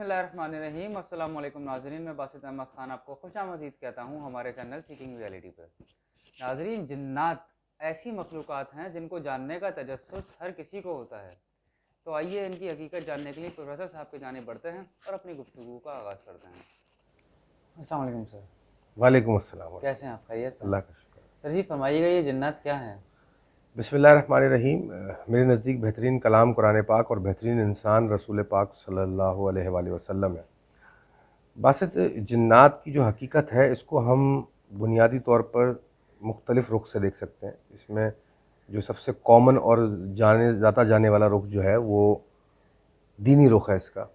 बिस्मिल्लाहिर्रहमानिर्रहीम। अस्सलाम वालेकुम नाज़रीन, मैं बासित अहमद ख़ान आपको खुशामदीद कहता हूँ हमारे चैनल सीकिंग रियलिटी पर। नाज़रीन, जिन्नात ऐसी मखलूक़ात हैं जिनको जानने का तजस्सुस हर किसी को होता है। तो आइए इनकी हकीकत जानने के लिए प्रोफेसर साहब की जानिब बढ़ते हैं और अपनी गुफ्तगू का आगाज़ करते हैं। अस्सलाम वालेकुम सर। वालेकुम अस्सलाम। कैसे हैं आप? खैरियत से? अल्लाह का शुक्र। सर जी फरमाइएगा, ये जिन्नात क्या हैं? बिस्मिल्लाहिर्रहमानिर्रहीम। मेरे नज़दीक बेहतरीन कलाम कुरान पाक और बेहतरीन इंसान रसूल पाक सल्लल्लाहु अलैहि वसल्लम है। बासित जिन्नात की जो हकीकत है इसको हम बुनियादी तौर पर मुख्तलिफ़ रुख से देख सकते हैं। इसमें जो सबसे कॉमन और ज़्यादा जाने वाला रुख जो है वो दीनी रुख है इसका,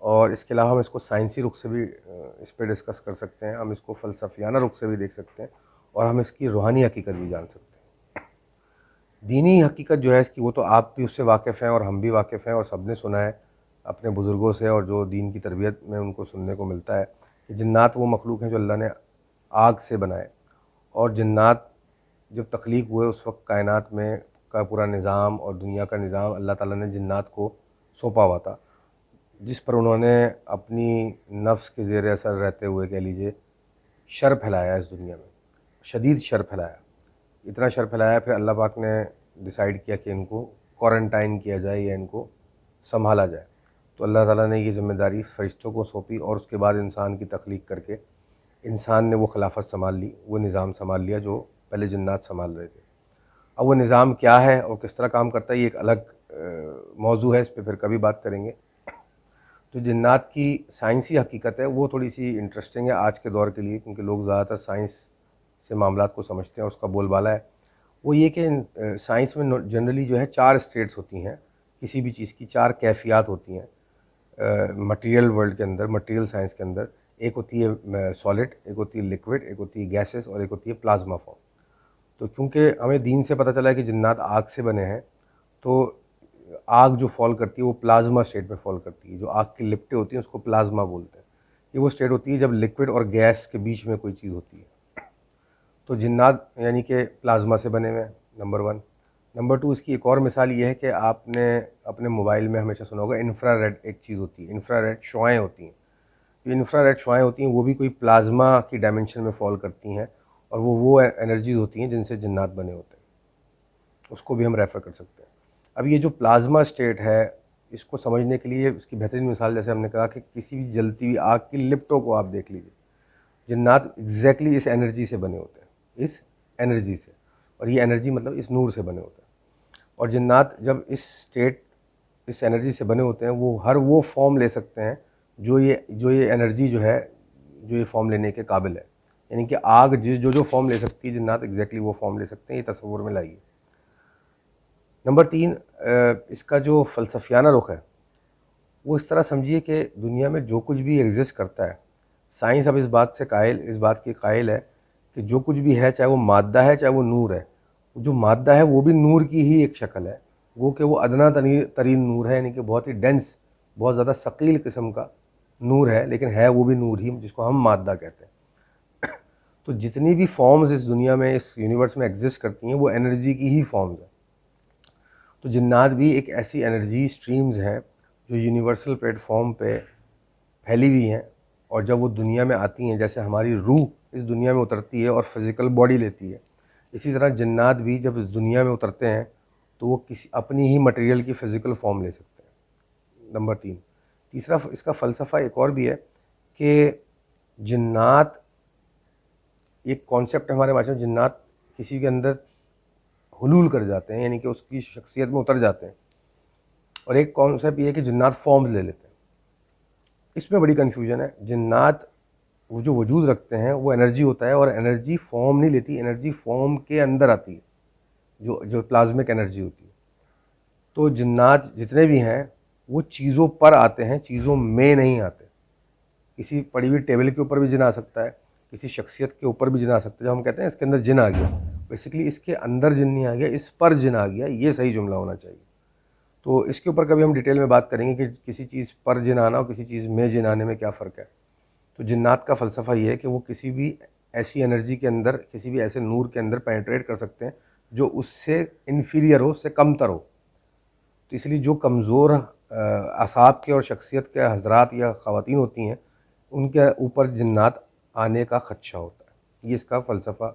और इसके अलावा हम इसको साइंसी रुख से भी इस पर डिस्कस कर सकते हैं। हम इसको फ़लसफ़ियाना रुख से भी देख सकते हैं और हम इसकी रूहानी हकीकत भी जान सकते हैं। दीनी हकीकत जो है इसकी, वो तो आप भी उससे वाकिफ़ हैं और हम भी वाकिफ़ हैं और सब ने सुना है अपने बुज़ुर्गों से, और जो दीन की तरबियत में उनको सुनने को मिलता है कि जिन्नात वो मखलूक हैं जो अल्लाह ने आग से बनाए। और जिन्नात जब तख्लीक हुए उस वक्त कायनात में का पूरा निज़ाम और दुनिया का निज़ाम अल्लाह ताला ने जिन्नात को सौंपा हुआ था, जिस पर उन्होंने अपनी नफ्स के ज़ेर असर रहते हुए कह लीजिए शर फैलाया इस दुनिया में, शदीद शर फैलाया। इतना शर फैलाया फिर अल्लाह पाक ने डिसाइड किया कि इनको क्वारंटाइन किया जाए या इनको संभाला जाए। तो अल्लाह ताला ने ये ज़िम्मेदारी फ़रिश्तों को सौंपी और उसके बाद इंसान की तख्लीक करके इंसान ने वो खिलाफत संभाल ली, वो निज़ाम संभाल लिया जो पहले जिन्नात संभाल रहे थे। अब वो निज़ाम क्या है और किस तरह काम करता है ये एक अलग मौजू है, इस पर फिर कभी बात करेंगे। तो जिन्नात की साइंसी हकीकत है वो थोड़ी सी इंटरेस्टिंग है आज के दौर के लिए, क्योंकि लोग ज़्यादातर साइंस से मामलात को समझते हैं, उसका बोलबाला है। वो ये कि साइंस में जनरली जो है 4 स्टेट्स होती हैं, किसी भी चीज़ की 4 कैफियत होती हैं मटेरियल वर्ल्ड के अंदर, मटेरियल साइंस के अंदर। एक होती है सॉलिड, एक होती है लिक्विड, एक होती है गैसेस और एक होती है प्लाज्मा फॉर्म। तो क्योंकि हमें दीन से पता चला है कि जिन्नात आग से बने हैं, तो आग जो फॉल करती है वो प्लाज्मा स्टेट में फॉल करती है। जो आग की लिपटें होती हैं उसको प्लाज्मा बोलते हैं। ये वो स्टेट होती है जब लिक्विड और गैस के बीच में कोई चीज़ होती है। तो जिन्नात यानी कि प्लाज्मा से बने हुए हैं, नंबर 1। नंबर 2, इसकी एक और मिसाल ये है कि आपने अपने मोबाइल में हमेशा सुना होगा इंफ्रारेड एक चीज़ होती है, इंफ्रारेड शुआएँ होती हैं। जो इंफ्रारेड शुआएँ होती हैं वो भी कोई प्लाज्मा की डायमेंशन में फॉल करती हैं, और वो एनर्जीज होती हैं जिनसे जिन्नात बने होते हैं, उसको भी हम रेफ़र कर सकते हैं। अब ये जो प्लाज्मा स्टेट है इसको समझने के लिए इसकी बेहतरीन मिसाल, जैसे हमने कहा कि किसी भी जलती हुई आग की लिपटों को आप देख लीजिए, जिन्नात एग्जैक्टली इस एनर्जी से बने होते हैं, इस एनर्जी से, और ये एनर्जी मतलब इस नूर से बने होते हैं। और जिन्नात जब इस स्टेट इस एनर्जी से बने होते हैं वो हर वो फॉर्म ले सकते हैं जो ये एनर्जी जो है जो ये फॉर्म लेने के काबिल है। यानी कि आग जो फॉर्म ले सकती है जिन्नात एग्जैक्टली वो फॉर्म ले सकते हैं, ये तस्वुर में लाइए। नंबर 3, इसका जो फ़लसफ़ियाना रुख है वो इस तरह समझिए कि दुनिया में जो कुछ भी एग्जिस्ट करता है, साइंस अब इस बात की कायल है कि जो कुछ भी है, चाहे वो मादा है चाहे वो नूर है, जो मादा है वो भी नूर की ही एक शक्ल है, वो कि वो अदना तरीन नूर है, यानी कि बहुत ही डेंस, बहुत ज़्यादा सकील किस्म का नूर है, लेकिन है वो भी नूर ही, जिसको हम मादा कहते हैं। तो जितनी भी फॉर्म्स इस दुनिया में, इस यूनिवर्स में एग्जिस्ट करती हैं वो एनर्जी की ही फॉर्म्स हैं। तो जिन्नात भी एक ऐसी एनर्जी स्ट्रीम्स हैं जो यूनिवर्सल प्लेटफॉर्म पे फैली हुई हैं, और जब वो दुनिया में आती हैं, जैसे हमारी रूह इस दुनिया में उतरती है और फिज़िकल बॉडी लेती है, इसी तरह जिन्नात भी जब इस दुनिया में उतरते हैं तो वो किसी अपनी ही मटेरियल की फ़िज़िकल फॉर्म ले सकते हैं। नंबर 3, तीसरा इसका फ़लसफ़ा एक और भी है कि जिन्नात एक कॉन्सेप्ट है हमारे माशरे में, जिन्नात किसी के अंदर हुलूल कर जाते हैं, यानी कि उसकी शख्सियत में उतर जाते हैं। और एक कॉन्सेप्ट ये है कि जिन्नात फॉर्म्स ले लेते हैं। इसमें बड़ी कन्फ्यूजन है। जिन्नात वो जो वजूद रखते हैं वो एनर्जी होता है, और एनर्जी फॉर्म नहीं लेती, एनर्जी फॉर्म के अंदर आती है, जो प्लाज्मिक एनर्जी होती है। तो जिन्नात जितने भी हैं वो चीज़ों पर आते हैं, चीज़ों में नहीं आते। किसी पड़ी हुई टेबल के ऊपर भी जिन आ सकता है, किसी शख्सियत के ऊपर भी जिन आ सकता है। जब हम कहते हैं इसके अंदर जिन आ गया, बेसिकली इसके अंदर जिन नहीं आ गया, इस पर जिन आ गया, ये सही जुमला होना चाहिए। तो इसके ऊपर कभी हम डिटेल में बात करेंगे कि किसी चीज़ पर जिन आना और किसी चीज़ में जिन आने में क्या फ़र्क है। तो जिन्नात का फ़लसफ़ा ये है कि वो किसी भी ऐसी एनर्जी के अंदर, किसी भी ऐसे नूर के अंदर पेनिट्रेट कर सकते हैं जो उससे इन्फीरियर हो, उससे कमतर हो। तो इसलिए जो कमज़ोर اعصاب کے اور شخصیت کے حضرات یا خواتین ہوتی ہیں ان کے اوپر جنات آنے کا خدشہ ہوتا ہے. یہ اس کا فلسفہ.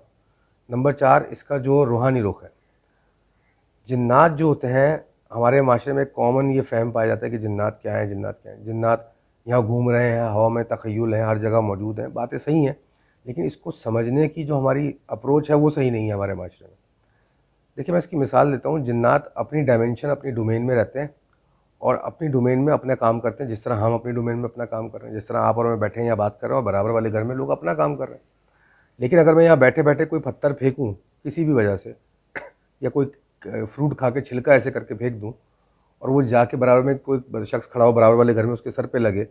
نمبر 4 اس کا جو روحانی رخ ہے. جنات جو ہوتے ہیں ہمارے معاشرے میں کامن یہ فہم پایا جاتا ہے کہ جنات کیا ہیں. جنات یہاں گھوم رہے ہیں, ہوا میں تخیل ہیں, ہر جگہ موجود ہیں. باتیں صحیح ہیں, لیکن اس کو سمجھنے کی جو ہماری اپروچ ہے وہ صحیح نہیں ہے ہمارے معاشرے میں. دیکھیں میں اس کی مثال دیتا ہوں. جنات اپنی ڈائمنشن اپنی ڈومین میں رہتے ہیں اور اپنی ڈومین میں اپنا کام کرتے ہیں, جس طرح ہم اپنی ڈومین میں اپنا کام کر رہے ہیں. جس طرح آپ اور میں بیٹھے ہیں یا بات کر رہے ہیں, اور برابر والے گھر میں لوگ اپنا کام کر رہے ہیں. لیکن اگر میں یہاں بیٹھے بیٹھے کوئی پتھر پھینکوں کسی بھی وجہ سے, یا کوئی فروٹ کھا کے چھلکا ایسے کر کے پھینک دوں, اور وہ جا کے برابر میں کوئی شخص کھڑا ہو برابر والے گھر میں, اس کے سر پہ لگے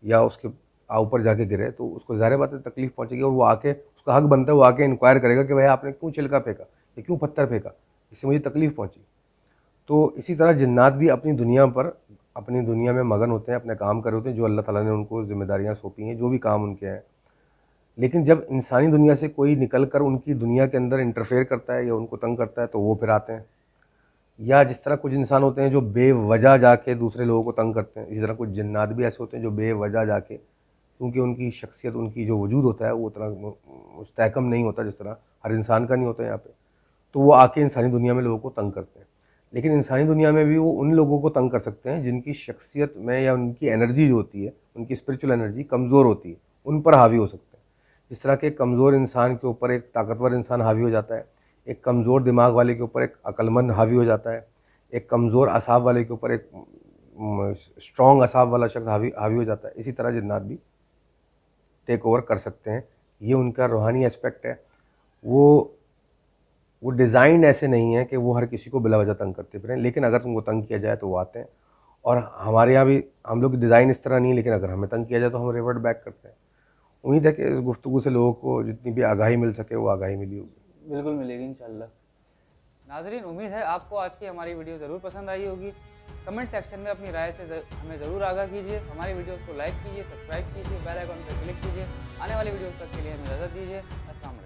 یا اس کے اوپر جا کے گرے, تو اس کو ظاہر بات ہے تکلیف پہنچے گی. اور وہ آ کے, اس کا حق بنتا ہے وہ آ کے انکوائر کرے گا کہ بھائی آپ نے کیوں چھلکا پھینکا یا کیوں پتھر پھینکا, اس سے مجھے تکلیف پہنچی. تو اسی طرح جنات بھی اپنی دنیا میں مگن ہوتے ہیں, اپنے کام کر رہے ہوتے ہیں جو اللہ تعالیٰ نے ان کو ذمہ داریاں سونپی ہیں, جو بھی کام ان کے ہیں. لیکن جب انسانی دنیا سے کوئی نکل کر ان کی دنیا کے اندر انٹرفیئر کرتا ہے یا ان کو تنگ کرتا ہے تو وہ پھر آتے ہیں. یا جس طرح کچھ انسان ہوتے ہیں جو بے وجہ جا کے دوسرے لوگوں کو تنگ کرتے ہیں, اسی طرح کچھ جنات بھی ایسے ہوتے ہیں جو بے وجہ جا کے, کیونکہ ان کی شخصیت, ان کی جو وجود ہوتا ہے وہ اتنا مستحکم نہیں ہوتا جس طرح ہر انسان کا نہیں ہوتا یہاں پہ, تو وہ آ کے انسانی دنیا میں لوگوں کو تنگ کرتے ہیں. لیکن انسانی دنیا میں بھی وہ ان لوگوں کو تنگ کر سکتے ہیں جن کی شخصیت میں یا ان کی انرجی جو ہوتی ہے, ان کی اسپرچول انرجی کمزور ہوتی ہے, ان پر حاوی ہو سکتے ہیں. جس طرح کہ ایک کمزور انسان کے اوپر ایک طاقتور انسان حاوی ہو جاتا ہے, ایک کمزور دماغ والے کے اوپر ایک عقل مند حاوی ہو جاتا ہے, ایک کمزور اعصاب والے کے اوپر ایک اسٹرانگ اعصاب والا شخص حاوی ہو جاتا ہے. اسی طرح جنات بھی ٹیک اوور کر سکتے ہیں. یہ ان کا روحانی اسپیکٹ ہے. وہ ڈیزائن ایسے نہیں ہے کہ وہ ہر کسی کو بلا وجہ تنگ کرتے پھریں, لیکن اگر تم کو تنگ کیا جائے تو وہ آتے ہیں. اور ہمارے یہاں بھی ہم لوگ ڈیزائن اس طرح نہیں ہے, لیکن اگر ہمیں تنگ کیا جائے تو ہم ریورٹ بیک کرتے ہیں. امید ہے کہ اس گفتگو سے لوگوں کو جتنی بھی آگاہی مل سکے وہ آگاہی ملی ہوگی. بالکل ملے گی انشاءاللہ. ناظرین امید ہے آپ کو آج کی ہماری ویڈیو ضرور پسند آئی ہوگی. کمنٹ سیکشن میں اپنی رائے سے ہمیں ضرور آگاہ کیجیے. ہماری ویڈیوز کو لائک کیجیے, سبسکرائب کیجیے, بیل آئیکن پر کلک کیجیے. آنے والی ویڈیوز تک کے لیے ہمیں اجازت دیجیے. السلام علیکم.